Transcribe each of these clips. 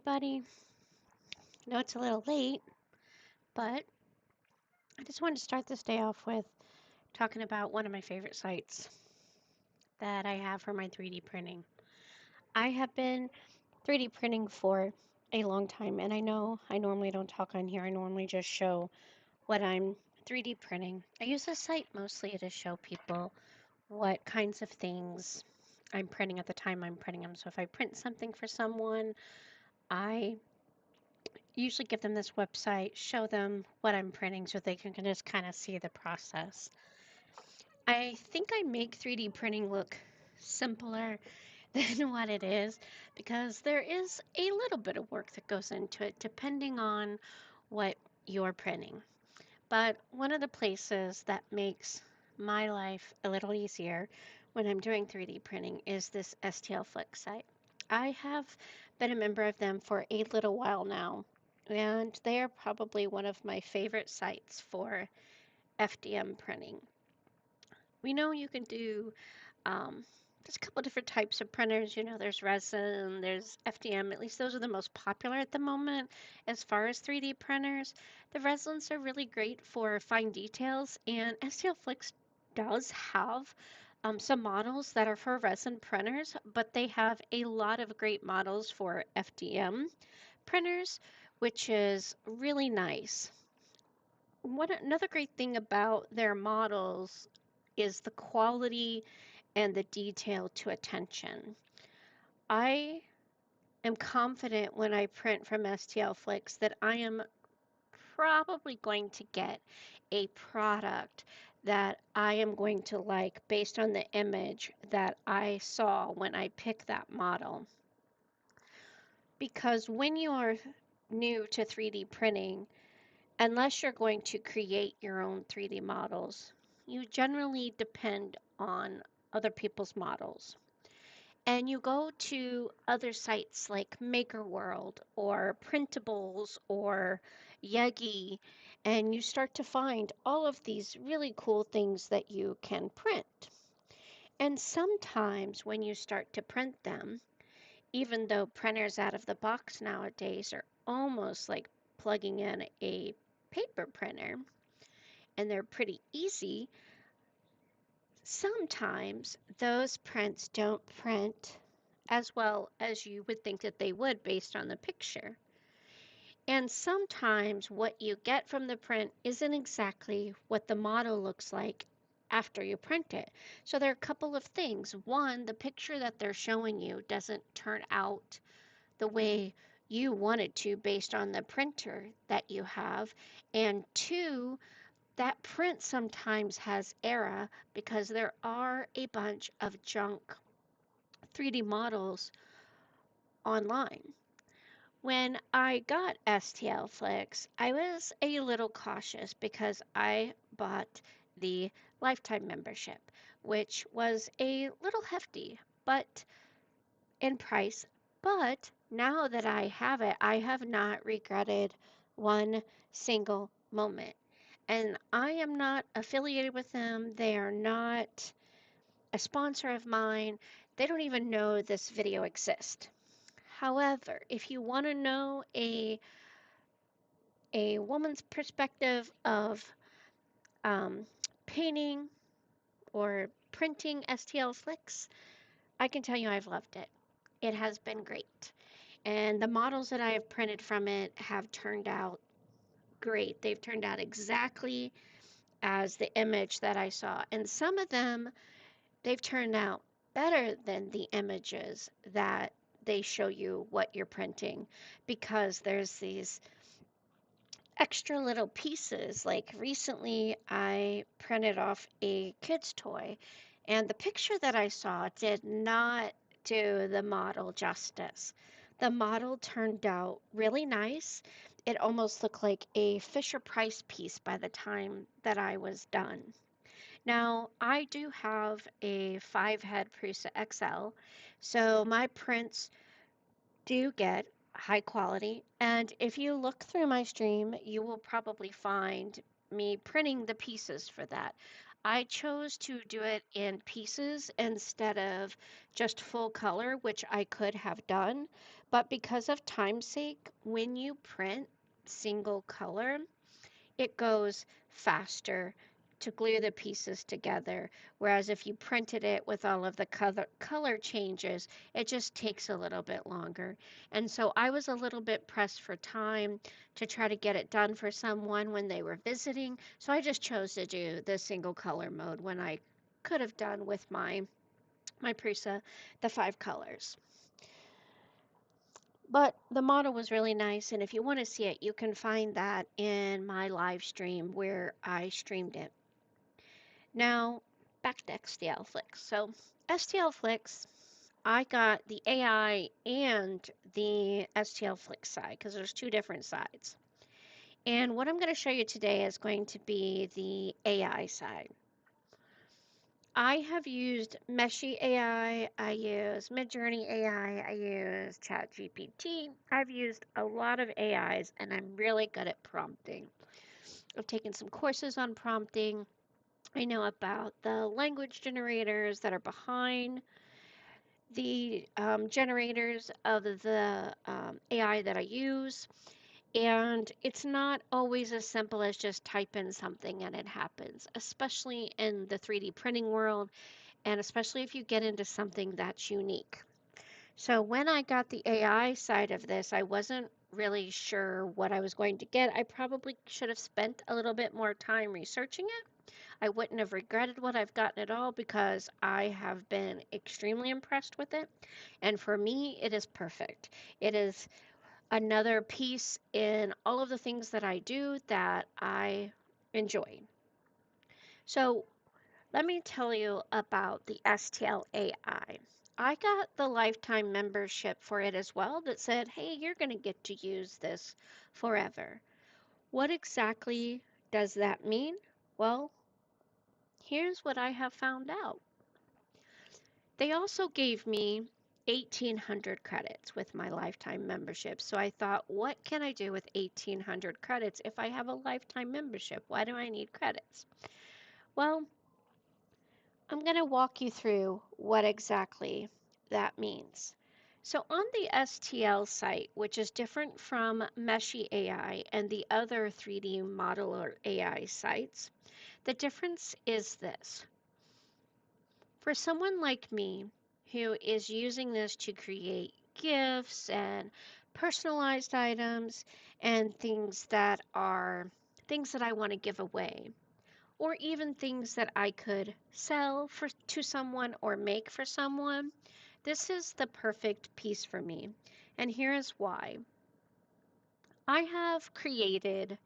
everybody. I know it's a little late, but I just wanted to start this day off with talking about one of my favorite sites that I have for my 3D printing. I have been 3D printing for a long time, and I know I normally don't talk on here. I normally just show what I'm 3D printing. I use this site mostly to show people what kinds of things I'm printing at the time I'm printing them. So if I print something for someone, I usually give them this website, show them what I'm printing so they can just kind of see the process. I think I make 3D printing look simpler than what it is because there is a little bit of work that goes into it depending on what you're printing. But one of the places that makes my life a little easier when I'm doing 3D printing is this StlFlix site. I have been a member of them for a little while now, and they are probably one of my favorite sites for FDM printing. We know you can do um, there's a couple different types of printers. There's resin, there's FDM. At least those are the most popular at the moment as far as 3D printers. The resins are really great for fine details, and StlFlix does have some models that are for resin printers, but they have a lot of great models for FDM printers, which is really nice. Another great thing about their models is the quality and the detail to attention. I am confident when I print from StlFlix that I am probably going to get a product that I am going to like based on the image that I saw when I picked that model. Because when you are new to 3D printing, unless you're going to create your own 3D models, you generally depend on other people's models. And you go to other sites like MakerWorld or Printables or Yegi, and you start to find all of these really cool things that you can print. And sometimes when you start to print them, even though printers out of the box nowadays are almost like plugging in a paper printer and they're pretty easy, sometimes those prints don't print as well as you would think that they would based on the picture. And sometimes what you get from the print isn't exactly what the model looks like after you print it. So there are a couple of things. One, the picture that they're showing you doesn't turn out the way you want it to based on the printer that you have. And two, that print sometimes has error because there are a bunch of junk 3D models online. When I got StlFlix, I was a little cautious because I bought the lifetime membership, which was a little hefty, but in price. But now that I have it, I have not regretted one single moment. And I am not affiliated with them. They are not a sponsor of mine. They don't even know this video exists. However, if you want to know a woman's perspective of um, painting or printing StlFlix, I can tell you I've loved it. It has been great. And the models that I have printed from it have turned out great. They've turned out exactly as the image that I saw. And some of them, they've turned out better than the images that they show you what you're printing because there's these extra little pieces. Like recently, I printed off a kid's toy, and the picture that I saw did not do the model justice. The model turned out really nice. It almost looked like a Fisher Price piece by the time that I was done. Now, I do have a 5-head Prusa XL, so my prints do get high quality. And if you look through my stream, you will probably find me printing the pieces for that. I chose to do it in pieces instead of just full color, which I could have done, But because of time's sake, when you print single color, it goes faster to glue the pieces together. Whereas if you printed it with all of the color changes, it just takes a little bit longer. And so I was a little bit pressed for time to try to get it done for someone when they were visiting. So I just chose to do the single color mode when I could have done with my Prusa, the 5 colors. But the model was really nice, and if you want to see it, you can find that in my live stream where I streamed it. Now, back to StlFlix. So, StlFlix, I got the AI and the StlFlix side because there's two different sides. And what I'm going to show you today is going to be the AI side. I have used Meshy AI, I use Midjourney AI, I use ChatGPT. I've used a lot of AIs and I'm really good at prompting. I've taken some courses on prompting. I know about the language generators that are behind the generators of the AI that I use. And it's not always as simple as just type in something and it happens, especially in the 3D printing world, and especially if you get into something that's unique. So when I got the AI side of this, I wasn't really sure what I was going to get. I probably should have spent a little bit more time researching it. I wouldn't have regretted what I've gotten at all because I have been extremely impressed with it. And for me, it is perfect. It is another piece in all of the things that I do that I enjoy. So let me tell you about the STL AI. I got the lifetime membership for it as well that said, hey, you're going to get to use this forever. What exactly does that mean? Well, here's what I have found out. They also gave me 1,800 credits with my lifetime membership. So I thought, what can I do with 1,800 credits if I have a lifetime membership? Why do I need credits? Well, I'm going to walk you through what exactly that means. So on the STL site, which is different from Meshy AI and the other 3D modeler AI sites, the difference is this. For someone like me who is using this to create gifts and personalized items and things that I want to give away, or even things that I could sell to someone or make for someone, this is the perfect piece for me. And here is why. I have created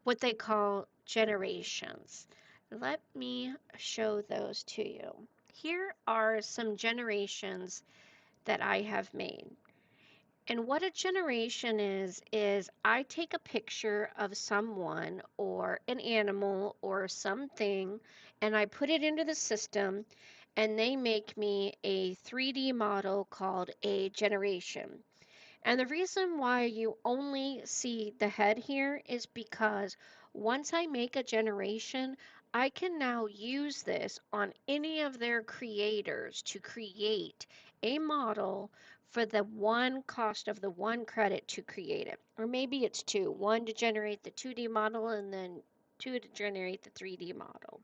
what they call generations. Let me show those to you. Here are some generations that I have made. And what a generation is I take a picture of someone or an animal or something and I put it into the system and they make me a 3D model called a generation. And the reason why you only see the head here is because once I make a generation, I can now use this on any of their creators to create a model for the one cost of the one credit to create it. Or maybe it's two, one to generate the 2D model and then two to generate the 3D model.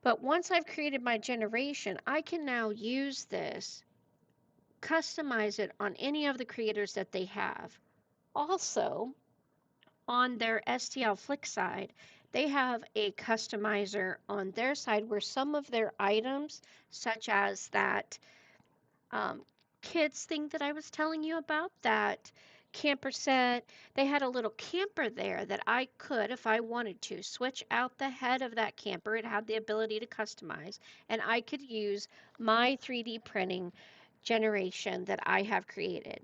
But once I've created my generation, I can now use this, customize it on any of the creators that they have. Also, on their StlFlix side, they have a customizer on their side where some of their items, such as that um, kids thing that I was telling you about, that camper set, they had a little camper there that I could, if I wanted to, switch out the head of that camper. It had the ability to customize, and I could use my 3D printing generation that I have created.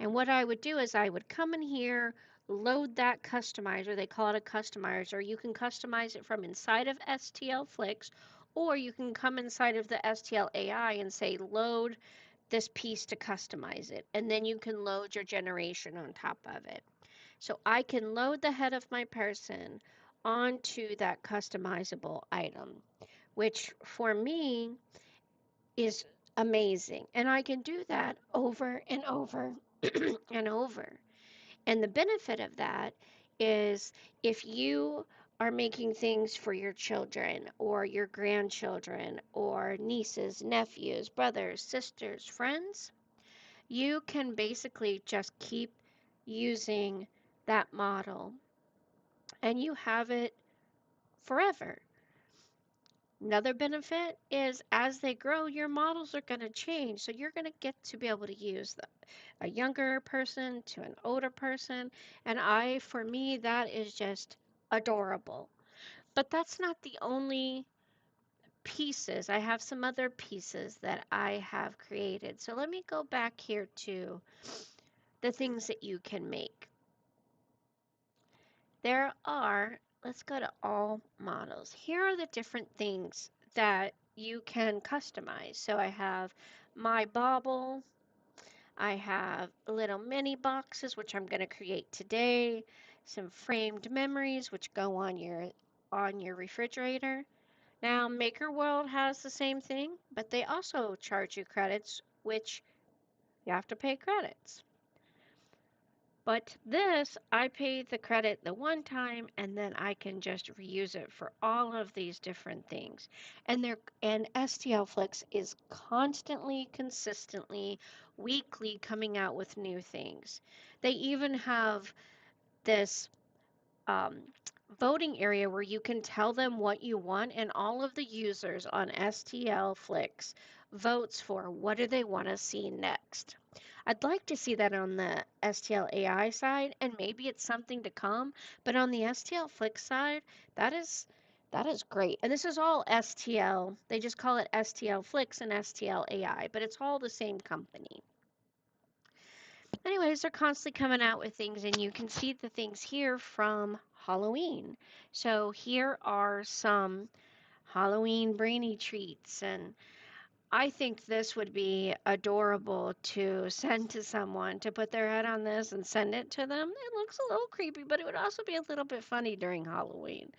And what I would do is I would come in here, load that customizer. They call it a customizer. You can customize it from inside of StlFlix, or you can come inside of the STL AI and say load this piece to customize it, and then you can load your generation on top of it. So I can load the head of my person onto that customizable item, which for me is amazing. And I can do that over and over and over. And the benefit of that is if you are making things for your children or your grandchildren or nieces, nephews, brothers, sisters, friends, you can basically just keep using that model and you have it forever. Another benefit is as they grow, your models are going to change. So you're going to get to be able to use a younger person to an older person. And for me, that is just adorable. But that's not the only pieces. I have some other pieces that I have created. So let me go back here to the things that you can make. Let's go to all models. Here are the different things that you can customize. So I have my bauble. I have little mini boxes, which I'm going to create today. Some framed memories, which go on your refrigerator. Now, Maker World has the same thing, but they also charge you credits, which you have to pay credits. But this, I pay the credit the one time and then I can just reuse it for all of these different things. And StlFlix is constantly, consistently, weekly coming out with new things. They even have this um, voting area where you can tell them what you want, and all of the users on StlFlix votes for what do they want to see next. I'd like to see that on the STL AI side, and maybe it's something to come, but on the StlFlix side, that is that is great. And this is all STL. They just call it StlFlix and STL AI, but it's all the same company. Anyways, they're constantly coming out with things, and you can see the things here from Halloween. So here are some Halloween brainy treats, and I think this would be adorable to send to someone to put their head on this and send it to them. It looks a little creepy, but it would also be a little bit funny during Halloween.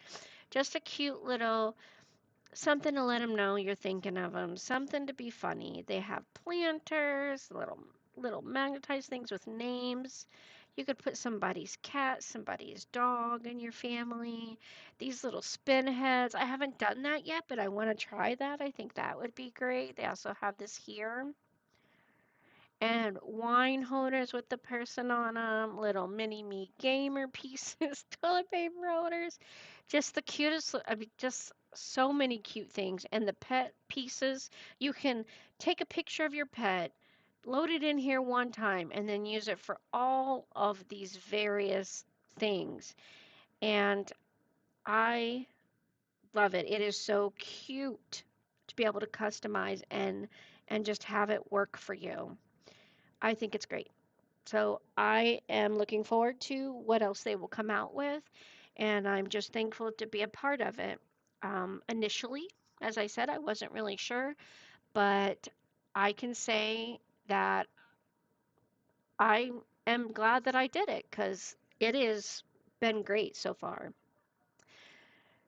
Just a cute little something to let them know you're thinking of them, something to be funny. They have planters, little magnetized things with names. You could put somebody's cat, somebody's dog in your family. These little spin heads. I haven't done that yet, but I want to try that. I think that would be great. They also have this here and wine holders with the person on them, little mini me gamer pieces, toilet paper holders, just the cutest. I mean, just so many cute things. And the pet pieces, you can take a picture of your pet, load it in here one time, and then use it for all of these various things. And I love it. It is so cute to be able to customize and just have it work for you. I think it's great. So I am looking forward to what else they will come out with, and I'm just thankful to be a part of it. Initially, as I said, I wasn't really sure, but I can say that I am glad that I did it because it has been great so far.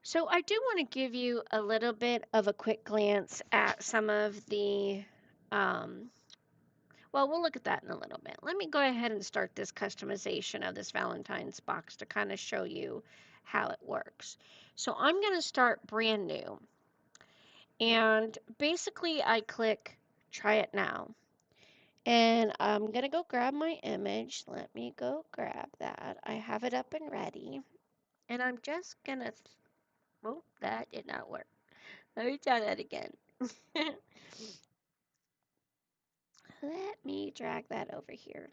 So I do want to give you a little bit of a quick glance at some of the um, well, we'll look at that in a little bit. Let me go ahead and start this customization of this Valentine's box to kind of show you how it works. So I'm going to start brand new. And basically I click try it now. And I'm going to go grab my image. Let me go grab that. I have it up and ready. And I'm just going to, oh, that did not work. Let me try that again. Let me drag that over here.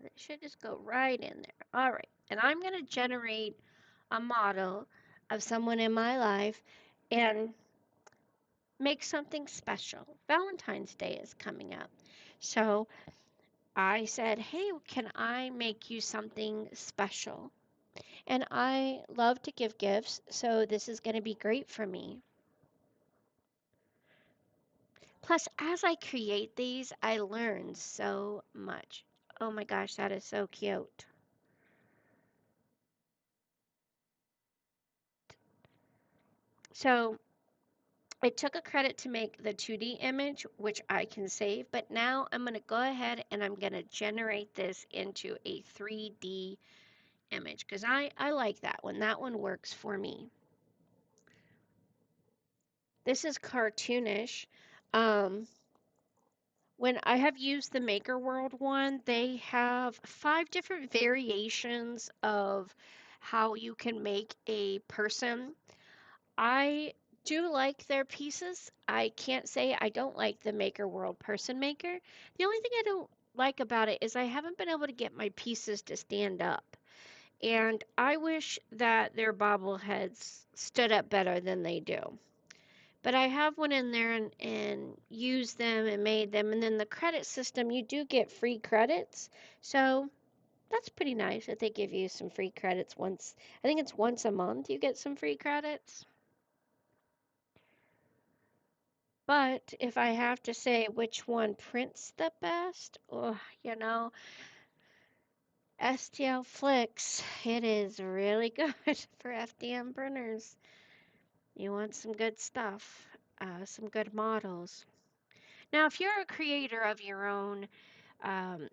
It should just go right in there. All right. And I'm going to generate a model of someone in my life and make something special. Valentine's Day is coming up. So I said, hey, can I make you something special? And I love to give gifts, so this is going to be great for me. Plus, as I create these, I learn so much. Oh my gosh, that is so cute. So It took a credit to make the 2D image, which I can save, but now I'm going to go ahead and I'm going to generate this into a 3D image because I like that one. That one works for me. This is cartoonish. Um, when I have used the Maker World one, they have 5 different variations of how you can make a person. I do like their pieces. I can't say I don't like the Maker World Person Maker. The only thing I don't like about it is I haven't been able to get my pieces to stand up. And I wish that their bobbleheads stood up better than they do. But I have went in there and used them and made them. And then the credit system, you do get free credits. So that's pretty nice that they give you some free credits once. I think it's once a month you get some free credits. But if I have to say which one prints the best, oh, StlFlix, it is really good for FDM printers. You want some good stuff, some good models. Now, if you're a creator of your own, um,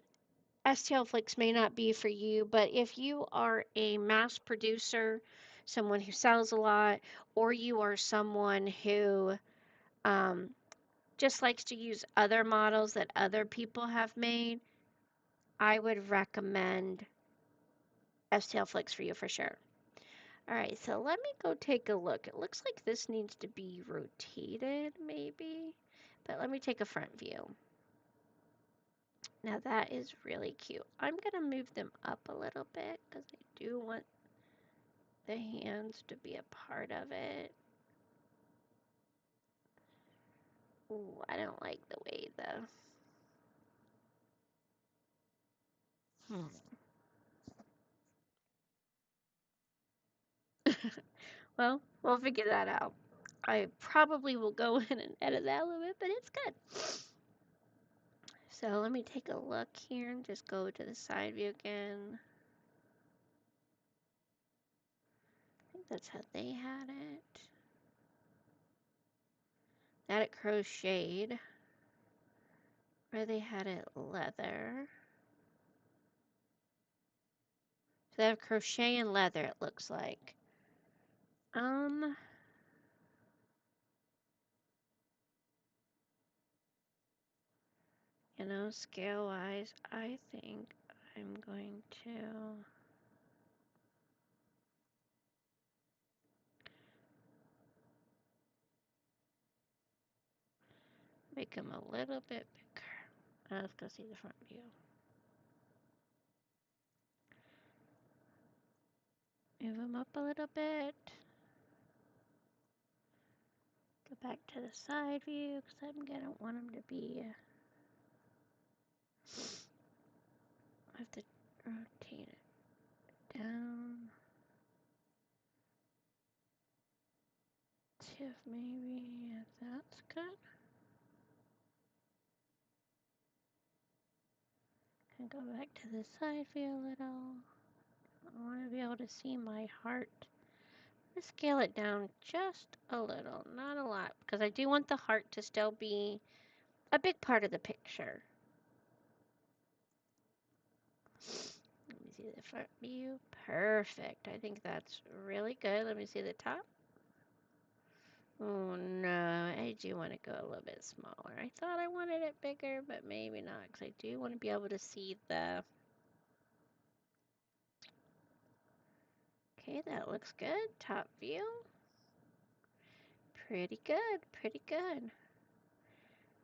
StlFlix may not be for you, but if you are a mass producer, someone who sells a lot, or you are someone who um, just likes to use other models that other people have made, I would recommend StlFlix for you for sure. All right, so let me go take a look. It looks like this needs to be rotated, maybe, but let me take a front view. Now that is really cute. I'm gonna move them up a little bit because I do want the hands to be a part of it. Ooh, I don't like the way Well, we'll figure that out. I probably will go in and edit that a little bit, but it's good. So let me take a look here and just go to the side view again. I think that's how they had it. They had it crocheted, or they had it leather. So they have crochet and leather, it looks like. Um, scale wise, I think I'm going to make them a little bit bigger. Let's go see the front view. Move them up a little bit. Go back to the side view because I'm going to want them to be. I have to rotate it down. See if maybe if that's good. Can go back to the side view a little. I want to be able to see my heart. Let's scale it down just a little, not a lot, because I do want the heart to still be a big part of the picture. Let me see the front view. Perfect. I think that's really good. Let me see the top. Oh no, I do want to go a little bit smaller. I thought I wanted it bigger, but maybe not, because I do want to be able to see the... Okay, that looks good. Top view. Pretty good, pretty good.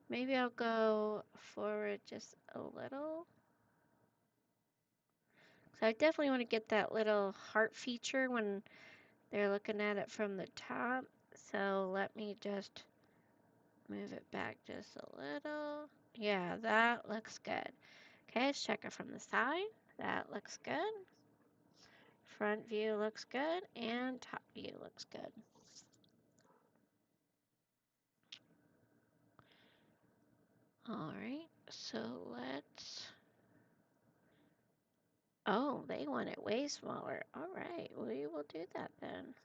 Maybe I'll go forward just a little. So I definitely want to get that little heart feature when they're looking at it from the top. So let me just move it back just a little. Yeah, that looks good. Okay, let's check it from the side. That looks good. Front view looks good, and top view looks good. All right, so let's... Oh, they want it way smaller. All right, we will do that then.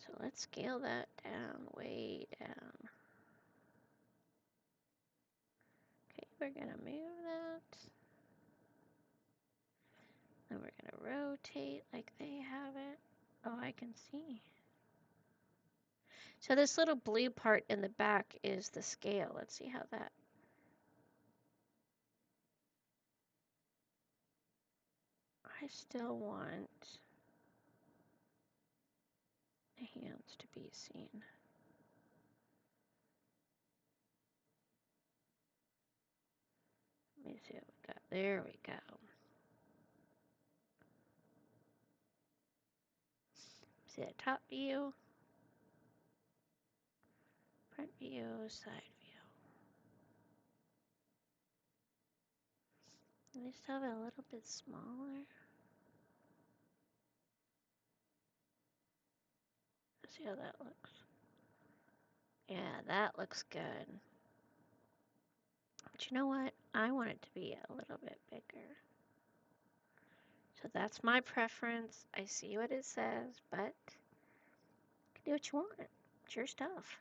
So So let's scale that down, way down. Okay, we're gonna move that. Then we're gonna rotate like they have it. Oh, I can see. So this little blue part in the back is the scale. Let's see how that. I still want the hands to be seen. Let me see what we got. There we go. See the top view, front view, side view. Let me just have it a little bit smaller. Let's see how that looks. Yeah, that looks good. But you know what? I want it to be a little bit bigger. So that's my preference. I see what it says, but you can do what you want. It's your stuff.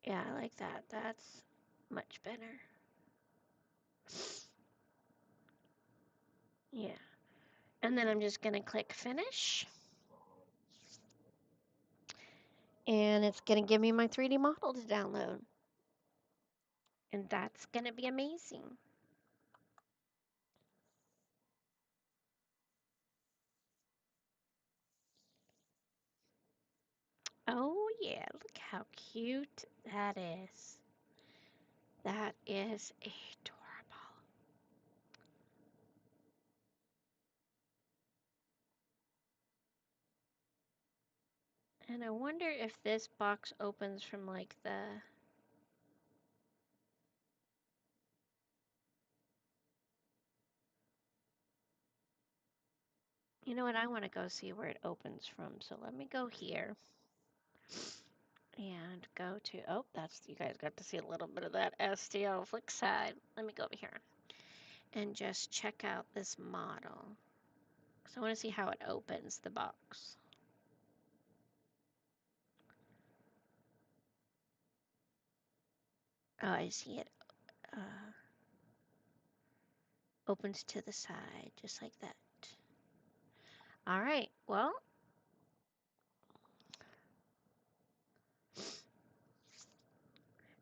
Yeah, I like that. That's much better. Yeah. And then I'm just going to click finish. And it's going to give me my 3D model to download. And that's going to be amazing. Oh, yeah. Look how cute that is. That is adorable. And I wonder if this box opens from like the... You know what? I want to go see where it opens from. So let me go here and go to... Oh, that's... You guys got to see a little bit of that StlFlix side. Let me go over here and just check out this model. So I want to see how it opens the box. Oh, I see it opens to the side, just like that. All right, well,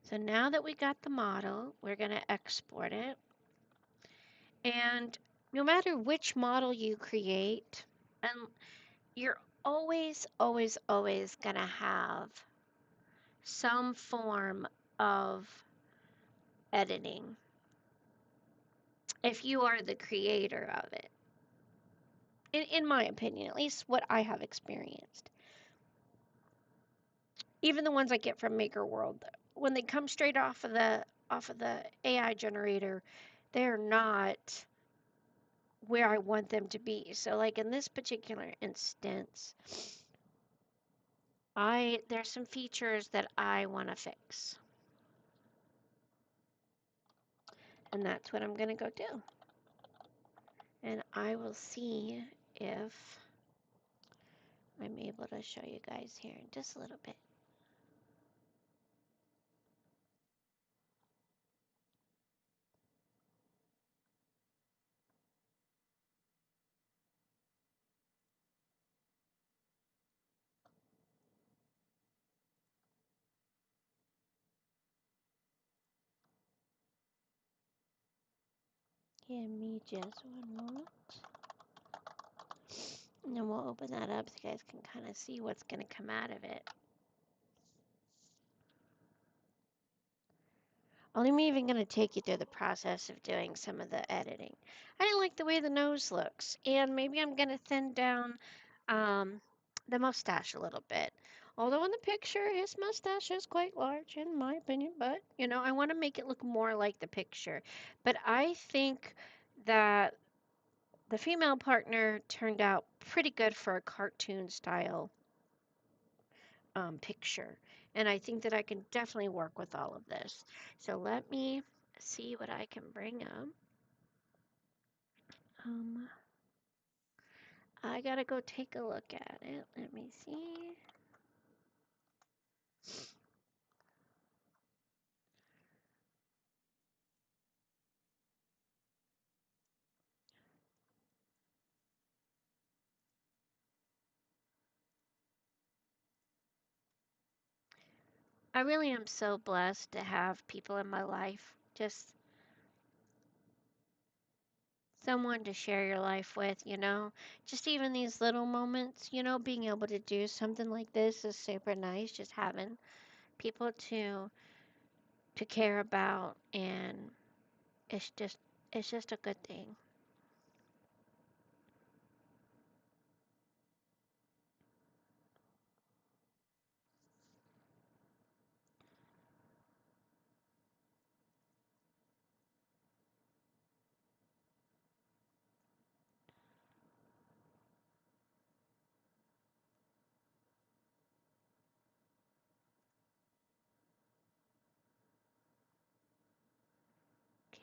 so now that we got the model, we're going to export it. And no matter which model you create, and you're always, always, always going to have some form of editing if you are the creator of it. In my opinion, at least what I have experienced. Even the ones I get from Maker World, when they come straight off of the AI generator, they're not where I want them to be. So like in this particular instance, there's some features that I want to fix. And that's what I'm going to go do. And I will see if I'm able to show you guys here in just a little bit. Give me just one moment. And then we'll open that up so you guys can kind of see what's going to come out of it. I'm even going to take you through the process of doing some of the editing. I didn't like the way the nose looks, and maybe I'm going to thin down the mustache a little bit. Although in the picture, his mustache is quite large, in my opinion, but, you know, I want to make it look more like the picture. But I think that the female partner turned out pretty good for a cartoon style picture. And I think that I can definitely work with all of this. So let me see what I can bring up. I gotta go take a look at it. Let me see. I really am so blessed to have people in my life. Just someone to share your life with. Just even these little moments, being able to do something like this is super nice. Just having people to care about, and it's just a good thing.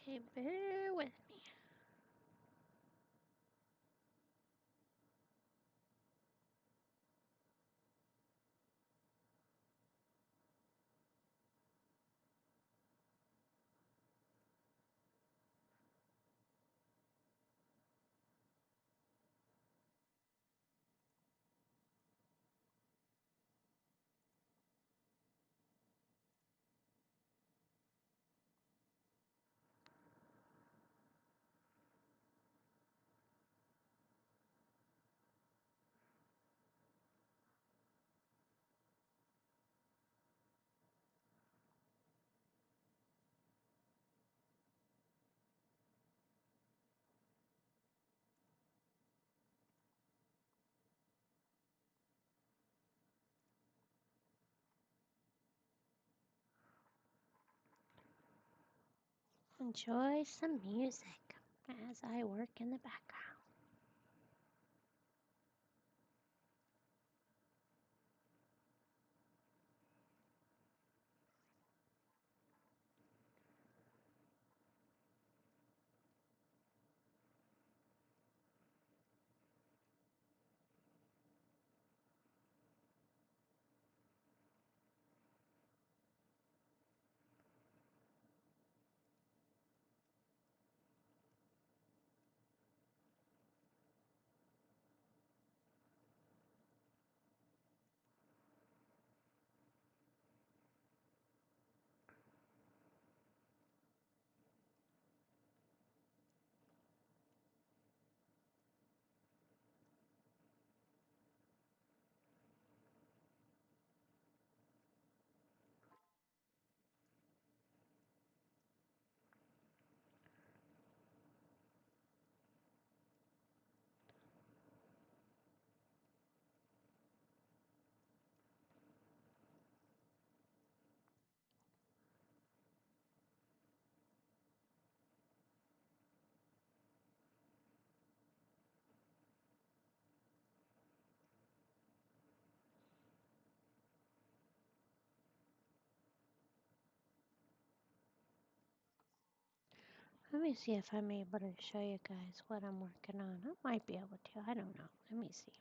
Okay, bear with me. Enjoy some music as I work in the background. Let me see if I'm able to show you guys what I'm working on. I might be able to. I don't know. Let me see.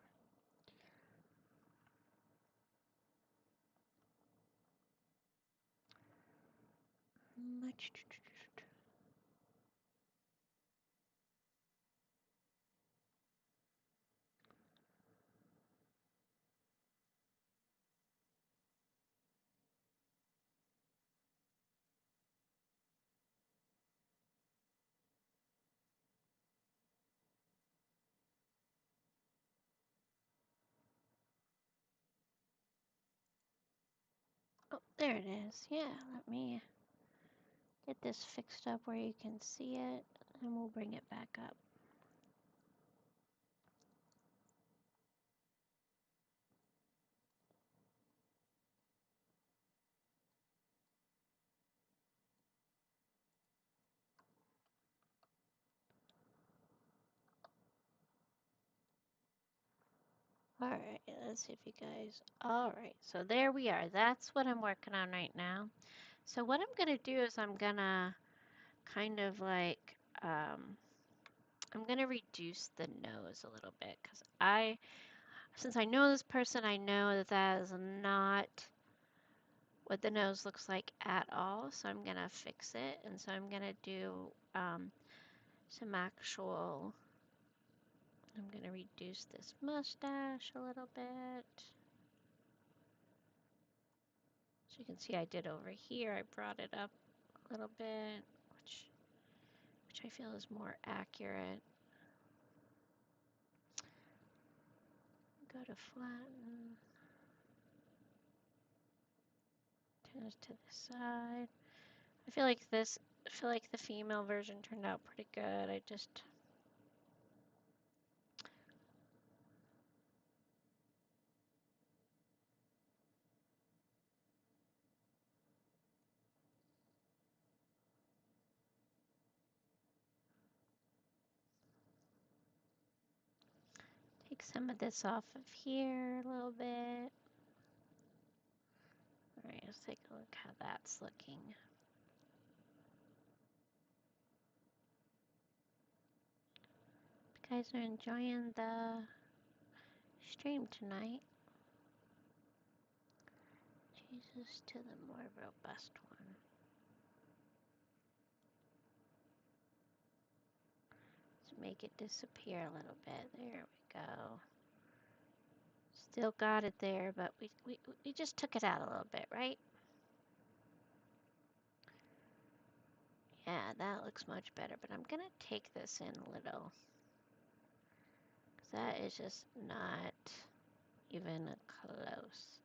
Oh, there it is. Yeah, let me get this fixed up where you can see it, and we'll bring it back up. Alright, let's see if you guys. Alright, so there we are. That's what I'm working on right now. So what I'm going to do is I'm going to kind of like I'm going to reduce the nose a little bit because since I know this person, I know that that is not what the nose looks like at all. So I'm going to fix it. And so I'm going to do some actual, I'm going to reduce this mustache a little bit. So you can see I did over here. I brought it up a little bit, which I feel is more accurate. Go to flatten. Turn this to the side. I feel like the female version turned out pretty good. I just take some of this off of here a little bit. All right, let's take a look how that's looking. If you guys are enjoying the stream tonight, Jesus to the more robust one. Let's make it disappear a little bit. There we go. Still got it there, but we just took it out a little bit, right? Yeah, that looks much better, but I'm gonna take this in a little. Because that is just not even close.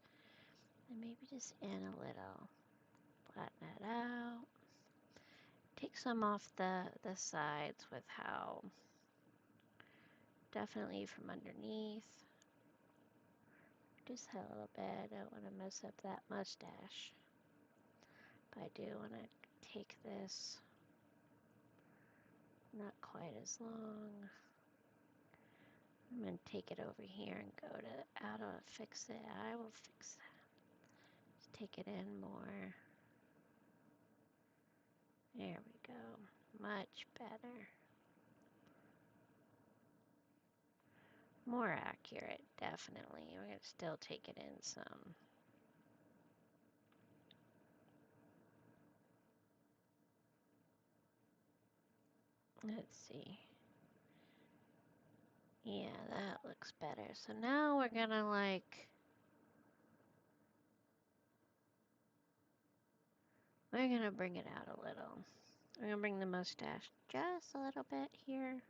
And maybe just in a little. Flatten it out. Take some off the sides with how, definitely from underneath. Just a little bit. I don't want to mess up that mustache. But I do want to take this, not quite as long. I'm going to take it over here and go to how to fix it. I will fix that. Just take it in more. There we go. Much better. More accurate, definitely. We're going to still take it in some. Let's see. Yeah, that looks better. So now we're going to we're going to bring it out a little. We're going to bring the mustache just a little bit here.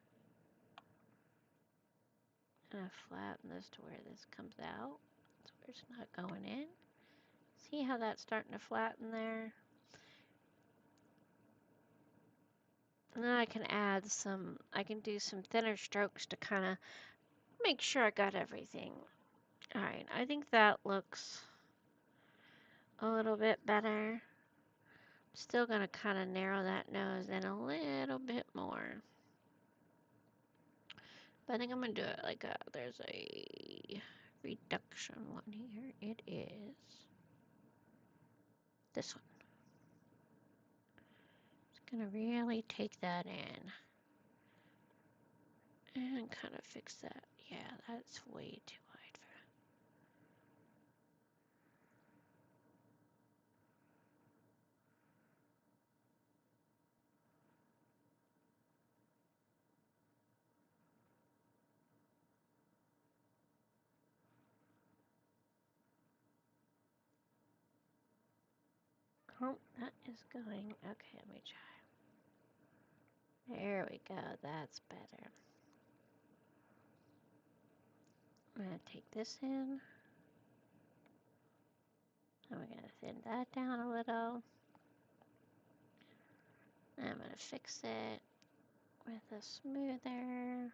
And flatten this to where this comes out. So where it's not going in. See how that's starting to flatten there? And then I can add some, I can do some thinner strokes to kind of make sure I got everything. Alright, I think that looks a little bit better. Still going to kind of narrow that nose in a little bit more. But I think I'm going to do it like there's a reduction one here. It is this one. Just going to really take that in. And kind of fix that. Yeah, that's way too wide for. Oh, that is going. Okay, let me try. There we go. That's better. I'm going to take this in. And we're going to thin that down a little. And I'm going to fix it with a smoother.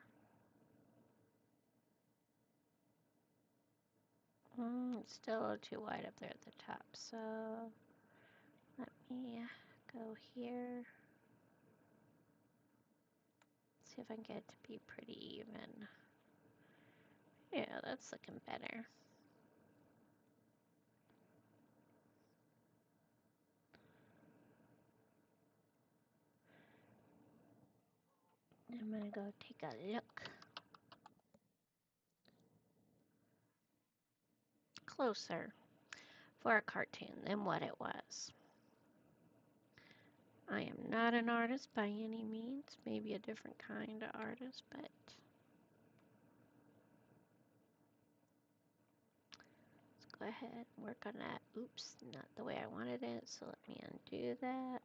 It's still a little too wide up there at the top. So let me go here. See if I can get it to be pretty even. Yeah, that's looking better. I'm gonna go take a look closer for a cartoon than what it was. I am not an artist by any means, maybe a different kind of artist, but let's go ahead and work on that. Oops, not the way I wanted it, so let me undo that.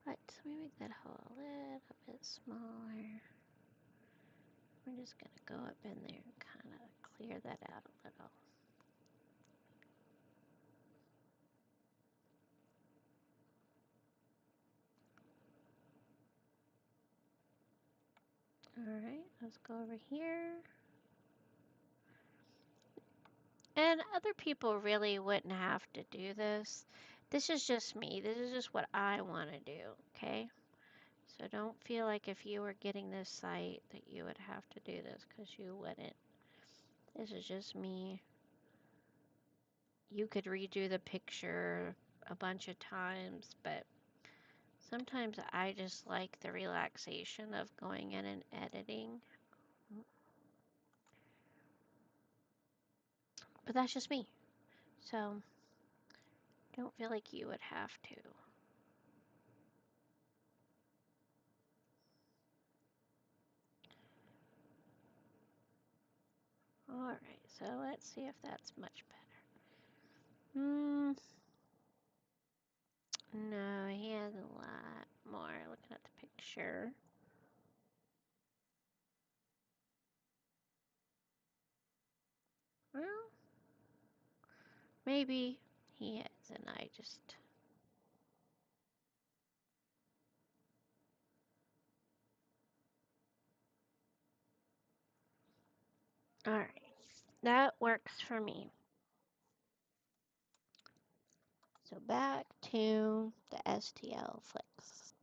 But let me make that hole a little bit smaller. We're just going to go up in there and kind of clear that out a little. Alright, let's go over here. And other people really wouldn't have to do this. This is just me. This is just what I want to do, okay? So don't feel like if you were getting this site that you would have to do this, because you wouldn't. This is just me. You could redo the picture a bunch of times, but sometimes I just like the relaxation of going in and editing. But that's just me. So don't feel like you would have to. Alright, so let's see if that's much better. No, he has a lot more looking at the picture. Well, maybe he is, and I just... Alright, that works for me. So back to the StlFlix.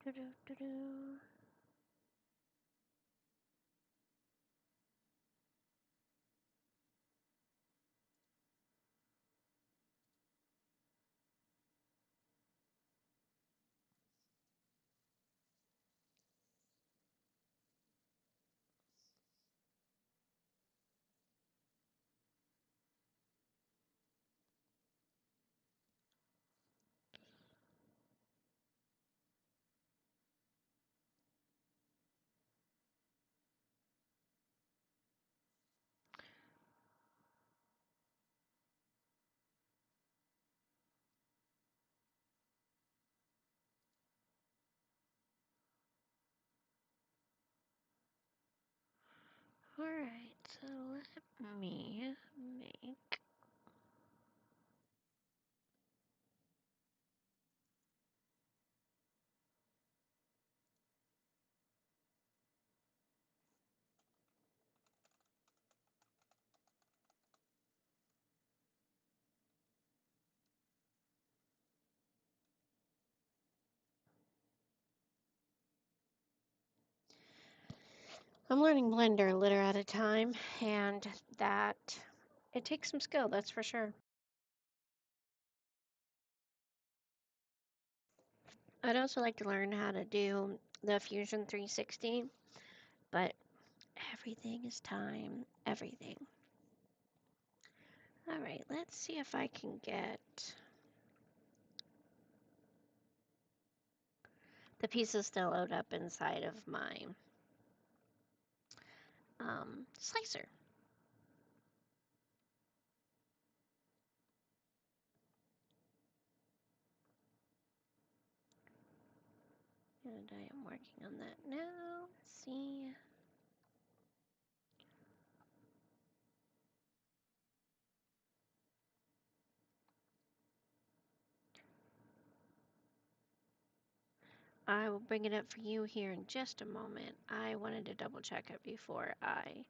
Doo-doo-doo-doo. Alright, so let me make... I'm learning Blender a little at a time, and that... It takes some skill, that's for sure. I'd also like to learn how to do the Fusion 360, but everything is time, everything. Alright, let's see if I can get the pieces to load up inside of my slicer. And I am working on that now. Let's see. I will bring it up for you here in just a moment. I wanted to double check it before I.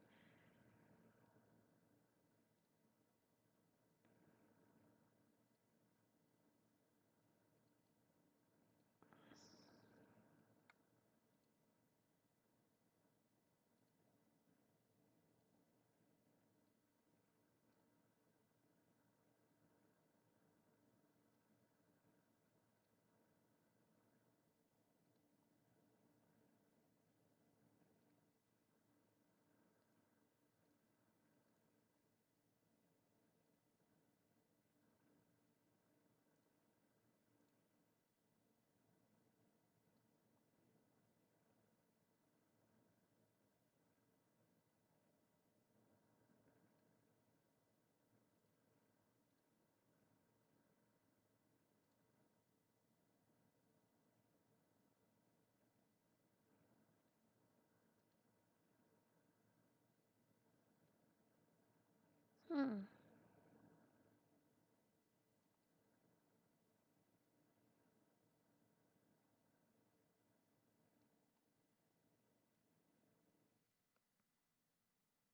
Hmm.